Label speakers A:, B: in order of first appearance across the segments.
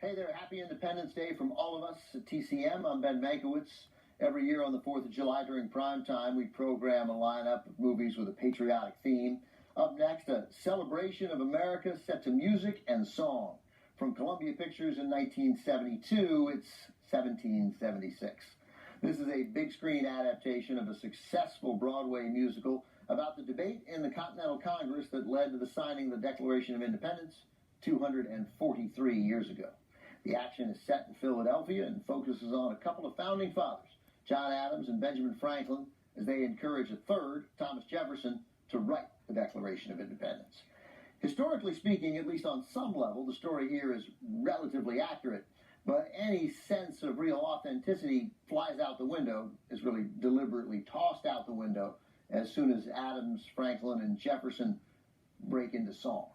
A: Hey there, happy Independence Day from all of us at TCM. I'm Ben Mankiewicz. Every year on the 4th of July during prime time, we program a lineup of movies with a patriotic theme. Up next, a celebration of America set to music and song. From Columbia Pictures in 1972, it's 1776. This is a big screen adaptation of a successful Broadway musical about the debate in the Continental Congress that led to the signing of the Declaration of Independence 243 years ago. The action is set in Philadelphia and focuses on a couple of founding fathers, John Adams and Benjamin Franklin, as they encourage a third, Thomas Jefferson, to write the Declaration of Independence. Historically speaking, at least on some level, the story here is relatively accurate, but any sense of real authenticity flies out the window, is really deliberately tossed out the window as soon as Adams, Franklin, and Jefferson break into song.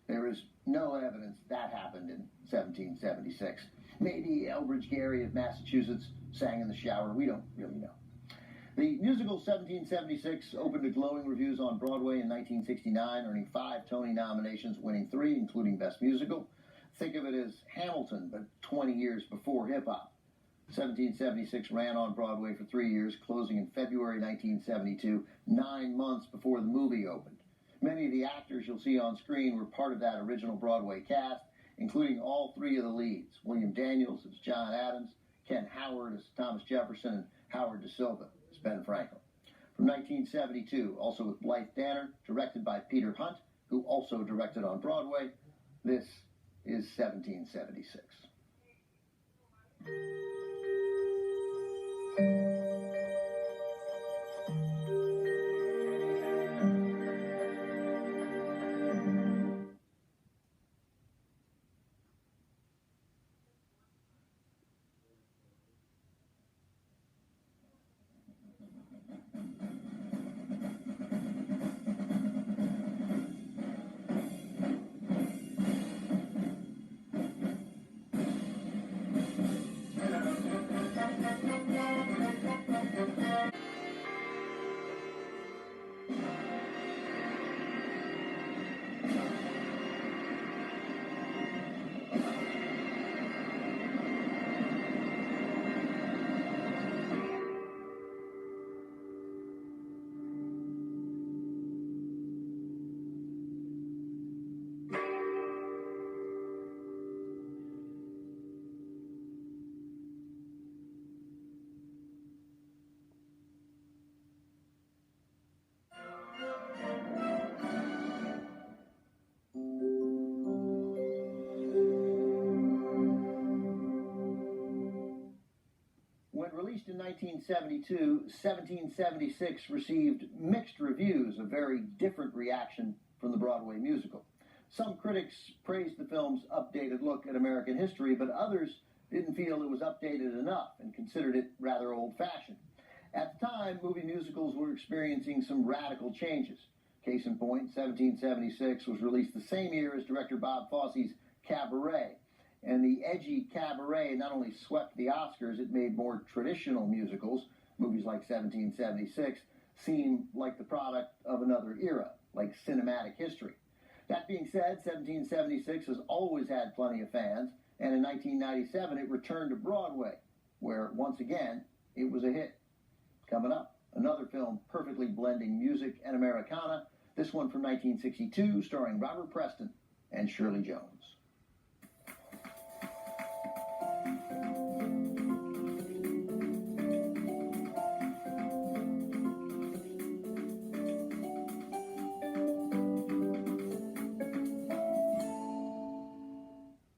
A: There is no evidence that happened in 1776. Maybe Elbridge Gerry of Massachusetts sang in the shower. We don't really know. The musical 1776 opened to glowing reviews on Broadway in 1969, earning 5 Tony nominations, winning 3, including Best Musical. Think of it as Hamilton, but 20 years before hip-hop. 1776 ran on Broadway for 3 years, closing in February 1972, 9 months before the movie opened. Many of the actors you'll see on screen were part of that original Broadway cast, including all 3 of the leads. William Daniels as John Adams, Ken Howard as Thomas Jefferson, and Howard Da Silva as Ben Franklin. From 1972, also with Blythe Danner, directed by Peter Hunt, who also directed on Broadway, this is 1776. When released in 1972, 1776 received mixed reviews, a very different reaction from the Broadway musical. Some critics praised the film's updated look at American history, but others didn't feel it was updated enough and considered it rather old-fashioned. At the time, movie musicals were experiencing some radical changes. Case in point, 1776 was released the same year as director Bob Fosse's Cabaret. And the edgy Cabaret not only swept the Oscars, it made more traditional musicals, movies like 1776, seem like the product of another era, like cinematic history. That being said, 1776 has always had plenty of fans, and in 1997 it returned to Broadway, where, once again, it was a hit. Coming up, another film perfectly blending music and Americana, this one from 1962, starring Robert Preston and Shirley Jones.